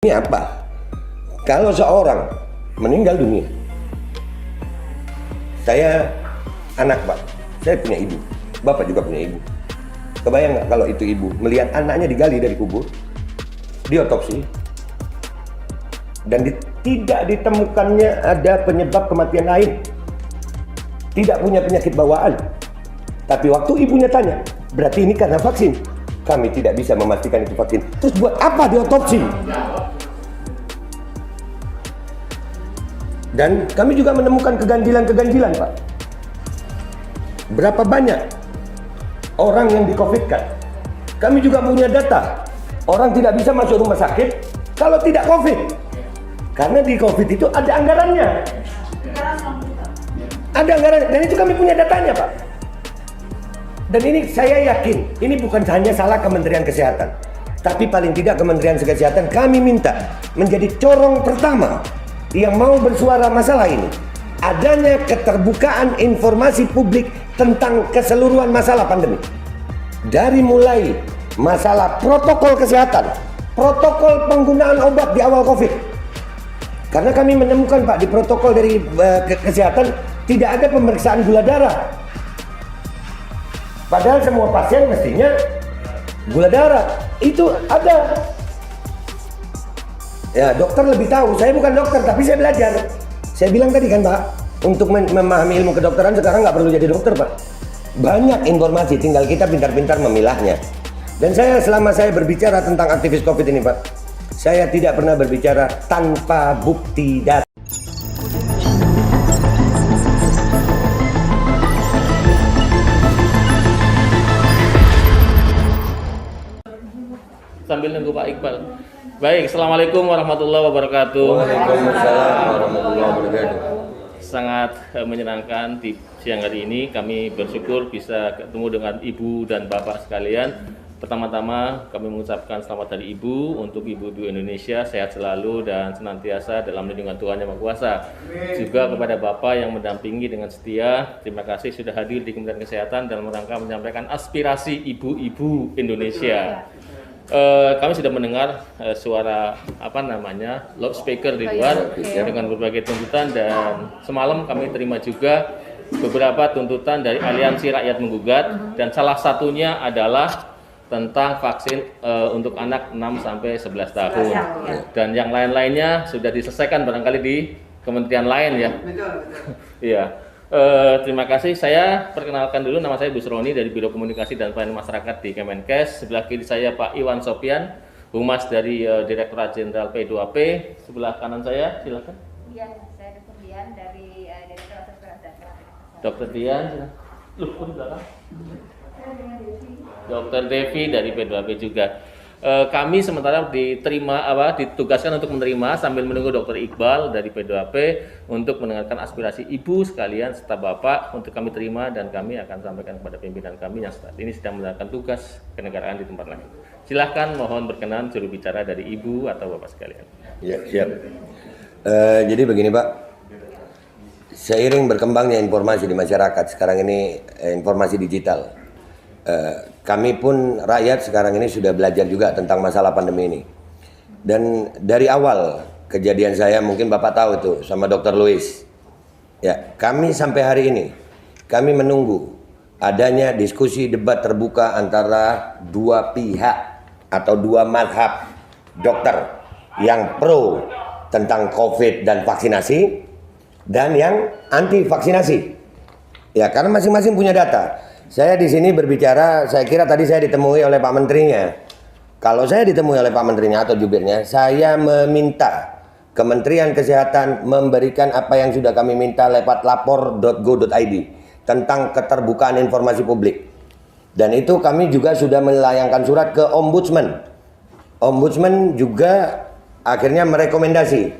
Ini apa? Kalau seorang meninggal dunia, saya anak Pak, saya punya ibu, Bapak juga punya ibu. Kebayang nggak kalau itu ibu melihat anaknya digali dari kubur, diotopsi, dan tidak ditemukannya ada penyebab kematian lain, tidak punya penyakit bawaan. Tapi waktu ibunya tanya, berarti ini karena vaksin. Kami tidak bisa memastikan itu vaksin. Terus buat apa diotopsi? Dan kami juga menemukan keganjilan-keganjilan, Pak. Berapa banyak orang yang di-COVID-kan? Kami juga punya data. Orang tidak bisa masuk rumah sakit kalau tidak COVID. Karena di COVID itu ada anggarannya. Ada anggaran, dan itu kami punya datanya, Pak. Dan ini saya yakin, ini bukan hanya salah Kementerian Kesehatan, tapi paling tidak Kementerian Kesehatan kami minta menjadi corong pertama yang mau bersuara masalah ini. Adanya keterbukaan informasi publik tentang keseluruhan masalah pandemi. Dari mulai masalah protokol kesehatan, protokol penggunaan obat di awal COVID. Karena kami menemukan, Pak, di protokol dari kesehatan tidak ada pemeriksaan gula darah. Padahal semua pasien mestinya gula darah itu ada. Ya, dokter lebih tahu. Saya bukan dokter, tapi saya belajar. Saya bilang tadi kan, Pak, untuk memahami ilmu kedokteran sekarang nggak perlu jadi dokter, Pak. Banyak informasi, tinggal kita pintar-pintar memilahnya. Dan selama saya berbicara tentang aktivis COVID ini, Pak, saya tidak pernah berbicara tanpa bukti data. Sambil nunggu Pak Iqbal. Baik, Assalamualaikum warahmatullahi wabarakatuh. Waalaikumsalam warahmatullahi wabarakatuh. Sangat menyenangkan di siang hari ini kami bersyukur bisa ketemu dengan Ibu dan Bapak sekalian. Pertama-tama kami mengucapkan selamat Hari Ibu untuk ibu-ibu Indonesia, sehat selalu dan senantiasa dalam lindungan Tuhan Yang Maha Kuasa. Juga kepada Bapak yang mendampingi dengan setia, terima kasih sudah hadir di Kementerian Kesehatan dalam rangka menyampaikan aspirasi ibu-ibu Indonesia. Kami sudah mendengar suara loudspeaker di luar dengan berbagai tuntutan, dan semalam kami terima juga beberapa tuntutan dari Aliansi Rakyat Menggugat, dan salah satunya adalah tentang vaksin untuk anak 6-11 tahun. Dan yang lain-lainnya sudah diselesaikan barangkali di kementerian lain ya. Iya. Terima kasih. Saya perkenalkan dulu, nama saya Busroni dari Biro Komunikasi dan Pelayanan Masyarakat di Kemenkes. Sebelah kiri saya Pak Iwan Sopyan, Humas dari Direktorat Jenderal P2P. Sebelah kanan saya, silakan. Iya, saya Dr. Dian dari Direktorat Kesehatan. Dr. Dian, di belakang. Dr. Devi dari P2P juga. Kami sementara ditugaskan untuk menerima sambil menunggu Dr. Iqbal dari P2P untuk mendengarkan aspirasi ibu sekalian serta bapak untuk kami terima, dan kami akan sampaikan kepada pimpinan kami yang saat ini sedang menjalankan tugas kenegaraan di tempat lain. Silahkan, mohon berkenan juru bicara dari ibu atau bapak sekalian. Ya, siap. Jadi begini, Pak, seiring berkembangnya informasi di masyarakat sekarang ini, informasi digital, kami pun rakyat sekarang ini sudah belajar juga tentang masalah pandemi ini. Dan dari awal kejadian saya, mungkin Bapak tahu itu sama Dr. Louis. Ya, kami sampai hari ini kami menunggu adanya diskusi debat terbuka antara dua pihak atau dua mazhab dokter yang pro tentang COVID dan vaksinasi dan yang anti vaksinasi. Ya, karena masing-masing punya data. Saya di sini berbicara, saya kira tadi saya ditemui oleh Pak Menterinya. Kalau saya ditemui oleh Pak Menterinya atau jubirnya, saya meminta Kementerian Kesehatan memberikan apa yang sudah kami minta lewat lapor.go.id tentang keterbukaan informasi publik. Dan itu kami juga sudah melayangkan surat ke Ombudsman. Ombudsman juga akhirnya merekomendasi.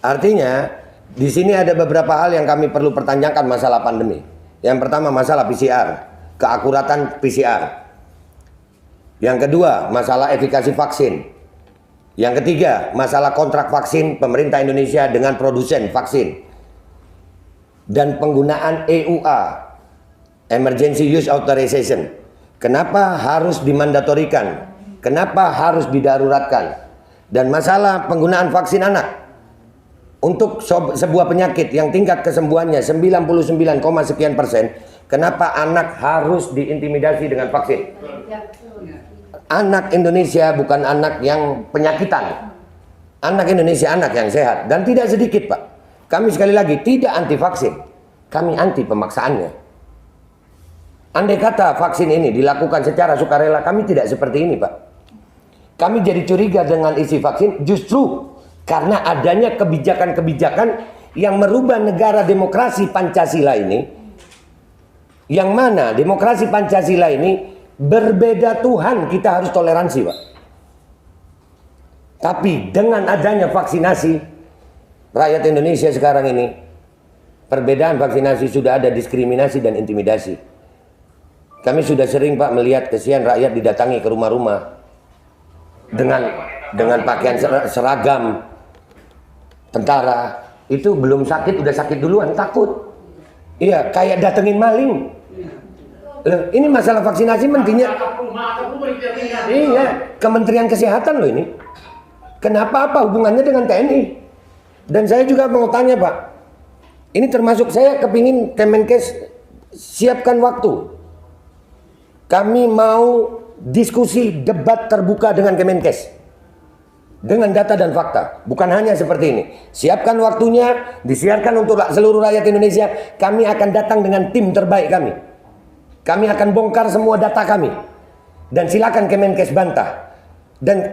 Artinya, di sini ada beberapa hal yang kami perlu pertanyakan masalah pandemi. Yang pertama masalah PCR. Keakuratan PCR. Yang kedua, masalah efikasi vaksin. Yang ketiga, masalah kontrak vaksin pemerintah Indonesia dengan produsen vaksin. Dan penggunaan EUA, Emergency Use Authorization. Kenapa harus dimandatorikan? Kenapa harus didaruratkan? Dan masalah penggunaan vaksin anak untuk sebuah penyakit yang tingkat kesembuhannya 99, sekian persen, kenapa anak harus diintimidasi dengan vaksin? Anak Indonesia bukan anak yang penyakitan. Anak Indonesia anak yang sehat. Dan tidak sedikit, Pak. Kami sekali lagi tidak anti vaksin. Kami anti pemaksaannya. Andai kata vaksin ini dilakukan secara sukarela, kami tidak seperti ini, Pak. Kami jadi curiga dengan isi vaksin justru karena adanya kebijakan-kebijakan yang merubah negara demokrasi Pancasila ini. Yang mana demokrasi Pancasila ini berbeda Tuhan, kita harus toleransi, Pak. Tapi dengan adanya vaksinasi, rakyat Indonesia sekarang ini, perbedaan vaksinasi sudah ada diskriminasi dan intimidasi. Kami sudah sering, Pak, melihat kesian rakyat didatangi ke rumah-rumah dengan pakaian seragam tentara. Itu belum sakit, udah sakit duluan, takut. Iya, kayak datengin maling. Ini masalah vaksinasi mentinya. Iya, Kementerian Kesehatan loh ini. Kenapa, apa hubungannya dengan TNI? Dan saya juga mau tanya, Pak. Ini termasuk saya kepingin Kemenkes siapkan waktu. Kami mau diskusi debat terbuka dengan Kemenkes. Dengan data dan fakta. Bukan hanya seperti ini. Siapkan waktunya, disiarkan untuk seluruh rakyat Indonesia. Kami akan datang dengan tim terbaik kami. Kami akan bongkar semua data kami. Dan silakan Kemenkes bantah. Dan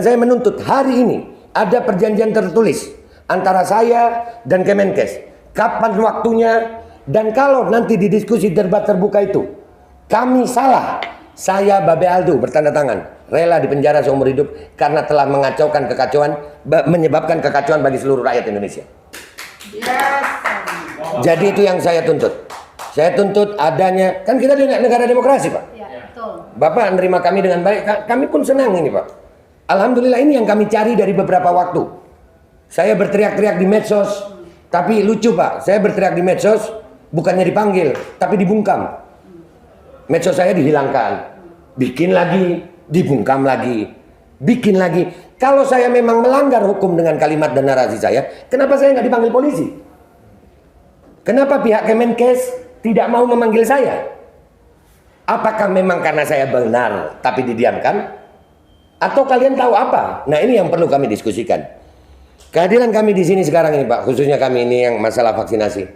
saya menuntut hari ini ada perjanjian tertulis antara saya dan Kemenkes. Kapan waktunya, dan kalau nanti di diskusi debat terbuka itu kami salah, saya Babe Aldo bertanda tangan rela dipenjara seumur hidup karena telah mengacaukan kekacauan, menyebabkan kekacauan bagi seluruh rakyat Indonesia. Jadi itu yang saya tuntut. Saya tuntut adanya, kan kita di negara demokrasi, Pak. Ya, betul. Bapak menerima kami dengan baik, kami pun senang ini, Pak. Alhamdulillah, ini yang kami cari dari beberapa waktu. Saya berteriak-teriak di medsos, tapi lucu, Pak. Saya berteriak di medsos, bukannya dipanggil, tapi dibungkam. Medsos saya dihilangkan. Bikin lagi, dibungkam lagi. Bikin lagi. Kalau saya memang melanggar hukum dengan kalimat dan narasi saya, kenapa saya nggak dipanggil polisi? Kenapa pihak Kemenkes tidak mau memanggil saya? Apakah memang karena saya benar tapi didiamkan? Atau kalian tahu apa? Nah, ini yang perlu kami diskusikan. Kehadiran kami di sini sekarang ini, Pak, khususnya kami ini yang masalah vaksinasi.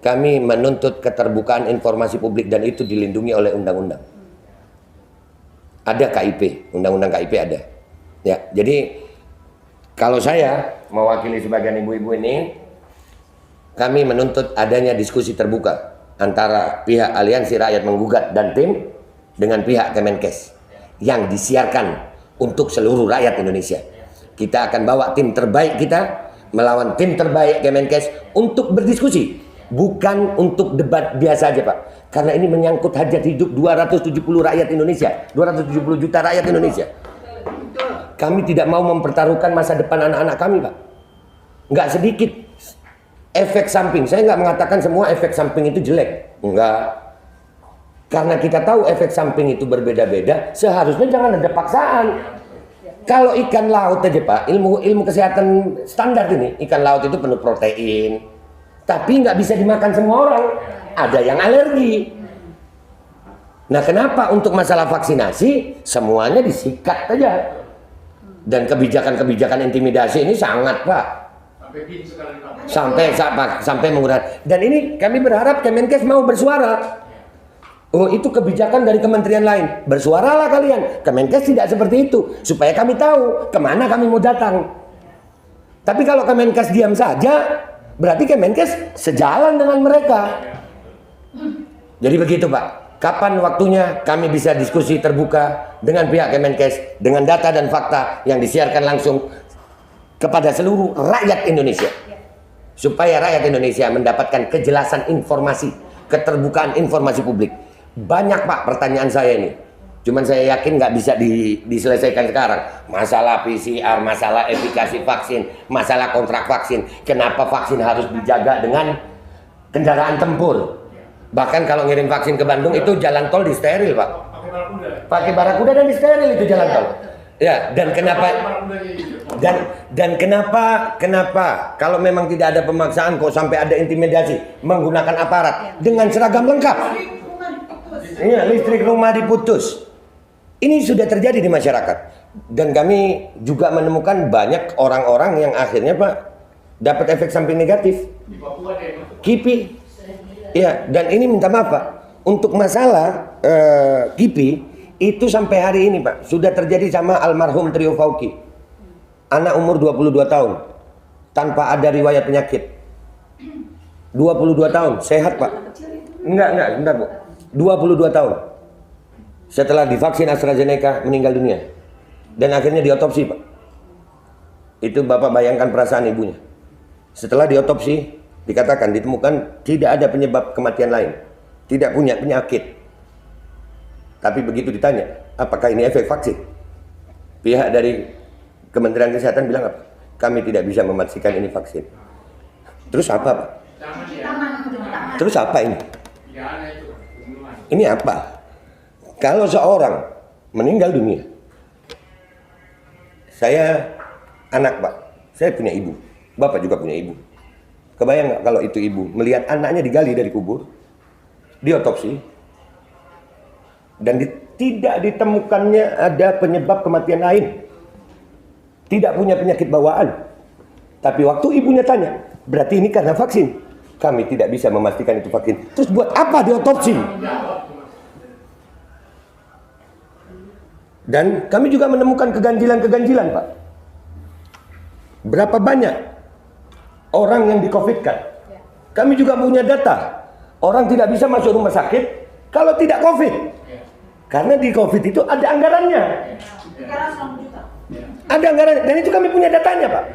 Kami menuntut keterbukaan informasi publik dan itu dilindungi oleh undang-undang. Ada KIP, undang-undang KIP ada. Ya, jadi kalau saya mewakili sebagian ibu-ibu ini, kami menuntut adanya diskusi terbuka antara pihak Aliansi Rakyat Menggugat dan tim dengan pihak Kemenkes yang disiarkan untuk seluruh rakyat Indonesia. Kita akan bawa tim terbaik kita melawan tim terbaik Kemenkes untuk berdiskusi, bukan untuk debat biasa aja, Pak. Karena ini menyangkut hajat hidup 270 rakyat Indonesia, 270 juta rakyat Indonesia. Kami tidak mau mempertaruhkan masa depan anak-anak kami, Pak. Nggak sedikit efek samping. Saya nggak mengatakan semua efek samping itu jelek. Enggak. Karena kita tahu efek samping itu berbeda-beda, seharusnya jangan ada paksaan. Kalau ikan laut aja, Pak, ilmu kesehatan standar ini, ikan laut itu penuh protein. Tapi nggak bisa dimakan semua orang. Ada yang alergi. Nah, kenapa untuk masalah vaksinasi semuanya disikat aja? Dan kebijakan-kebijakan intimidasi ini sangat, Pak. Sampai menggunakan. Dan ini kami berharap Kemenkes mau bersuara. Oh, itu kebijakan dari kementerian lain. Bersuaralah kalian. Kemenkes tidak seperti itu. Supaya kami tahu kemana kami mau datang. Tapi kalau Kemenkes diam saja, berarti Kemenkes sejalan dengan mereka. Jadi begitu, Pak. Kapan waktunya kami bisa diskusi terbuka dengan pihak Kemenkes dengan data dan fakta yang disiarkan langsung kepada seluruh rakyat Indonesia, supaya rakyat Indonesia mendapatkan kejelasan informasi, keterbukaan informasi publik. Banyak, Pak, pertanyaan saya ini. Cuman saya yakin nggak bisa diselesaikan sekarang. Masalah PCR, masalah efikasi vaksin, masalah kontrak vaksin. Kenapa vaksin harus dijaga dengan kendaraan tempur? Bahkan kalau ngirim vaksin ke Bandung itu jalan tol di steril, Pak. Pakai barakuda dan di steril itu jalan tol. Ya, dan kenapa kenapa kalau memang tidak ada pemaksaan kok sampai ada intimidasi menggunakan aparat dengan seragam lengkap? Iya, listrik rumah diputus. Ini sudah terjadi di masyarakat. Dan kami juga menemukan banyak orang-orang yang akhirnya Pak dapat efek samping negatif. KIPI. Ya, dan ini minta maaf Pak. Untuk masalah KIPI itu sampai hari ini Pak sudah terjadi sama almarhum Trio Fauki. Anak umur 22 tahun tanpa ada riwayat penyakit. 22 tahun, sehat Pak. Enggak, bentar Bu. 22 tahun. Setelah divaksin AstraZeneca meninggal dunia. Dan akhirnya diotopsi Pak. Itu Bapak bayangkan perasaan ibunya. Setelah diotopsi dikatakan ditemukan tidak ada penyebab kematian lain. Tidak punya penyakit. Tapi begitu ditanya, apakah ini efek vaksin? Pihak dari Kementerian Kesehatan bilang apa? Kami tidak bisa memastikan ini vaksin. Terus apa Pak? Terus apa ini? Ini apa? Kalau seorang meninggal dunia, saya anak Pak, saya punya ibu, Bapak juga punya ibu. Kebayang nggak kalau itu ibu melihat anaknya digali dari kubur, diotopsi, dan tidak ditemukannya ada penyebab kematian lain, tidak punya penyakit bawaan. Tapi waktu ibunya tanya, berarti ini karena vaksin. Kami tidak bisa memastikan itu vaksin. Terus buat apa diotopsi? Dan kami juga menemukan keganjilan-keganjilan Pak. Berapa banyak orang yang di-COVID-kan? Kami juga punya data. Orang tidak bisa masuk rumah sakit kalau tidak COVID. Karena di COVID itu ada anggarannya. Ada anggaran, dan itu kami punya datanya Pak.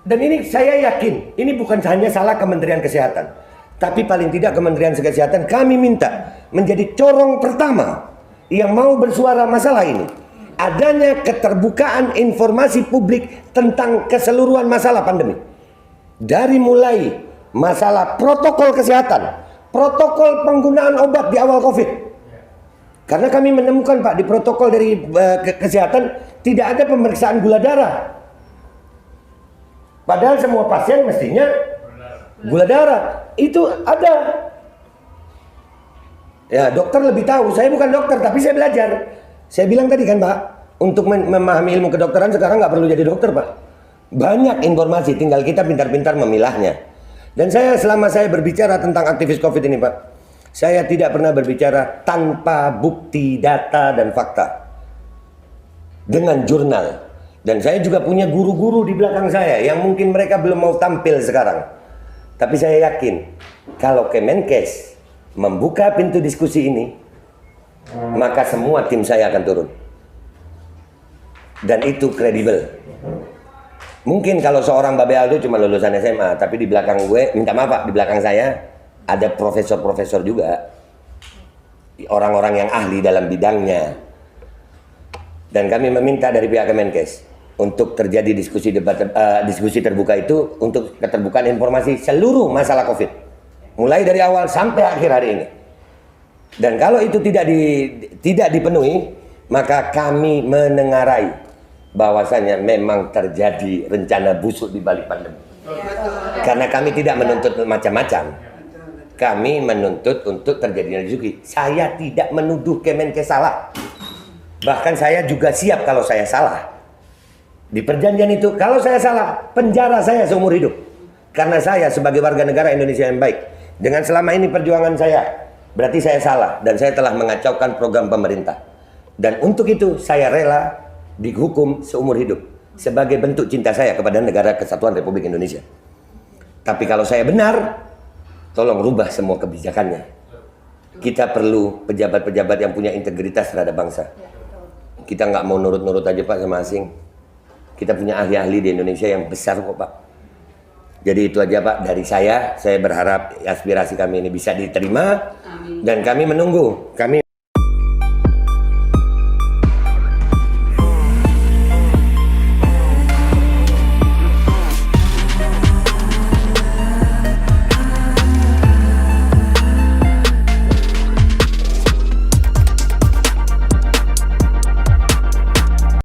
Dan ini saya yakin, ini bukan hanya salah Kementerian Kesehatan. Tapi paling tidak Kementerian Kesehatan kami minta menjadi corong pertama yang mau bersuara masalah ini. Adanya keterbukaan informasi publik tentang keseluruhan masalah pandemi. Dari mulai masalah protokol kesehatan, protokol penggunaan obat di awal COVID. Karena kami menemukan Pak di protokol dari kesehatan tidak ada pemeriksaan gula darah. Padahal semua pasien mestinya gula darah. Itu ada. Ya dokter lebih tahu. Saya bukan dokter tapi saya belajar. Saya bilang tadi kan Pak, untuk memahami ilmu kedokteran sekarang nggak perlu jadi dokter Pak. Banyak informasi, tinggal kita pintar-pintar memilahnya. Dan selama saya berbicara tentang aktivis COVID ini Pak, saya tidak pernah berbicara tanpa bukti, data, dan fakta. Dengan jurnal. Dan saya juga punya guru-guru di belakang saya yang mungkin mereka belum mau tampil sekarang. Tapi saya yakin kalau Kemenkes membuka pintu diskusi ini, maka semua tim saya akan turun. Dan itu kredibel. Mungkin kalau seorang Babe Aldo cuma lulusan SMA, tapi di belakang gue, minta maaf Pak, di belakang saya ada profesor-profesor juga, orang-orang yang ahli dalam bidangnya. Dan kami meminta dari pihak Kemenkes untuk terjadi diskusi terbuka itu untuk keterbukaan informasi seluruh masalah COVID, mulai dari awal sampai akhir hari ini. Dan kalau itu tidak dipenuhi, maka kami menengarai bahwasanya memang terjadi rencana busuk di balik pandemi. Karena kami tidak menuntut macam-macam. Kami menuntut untuk terjadinya diskusi. Saya tidak menuduh Kemenkes salah. Bahkan saya juga siap kalau saya salah. Di perjanjian itu, kalau saya salah, penjara saya seumur hidup. Karena saya sebagai warga negara Indonesia yang baik. Dengan selama ini perjuangan saya, berarti saya salah. Dan saya telah mengacaukan program pemerintah. Dan untuk itu, saya rela dihukum seumur hidup. Sebagai bentuk cinta saya kepada negara Kesatuan Republik Indonesia. Tapi kalau saya benar, tolong rubah semua kebijakannya. Kita perlu pejabat-pejabat yang punya integritas terhadap bangsa. Kita nggak mau nurut-nurut aja Pak sama asing. Kita punya ahli-ahli di Indonesia yang besar kok Pak. Jadi itu aja Pak dari saya. Saya berharap aspirasi kami ini bisa diterima. Amin. Dan kami menunggu.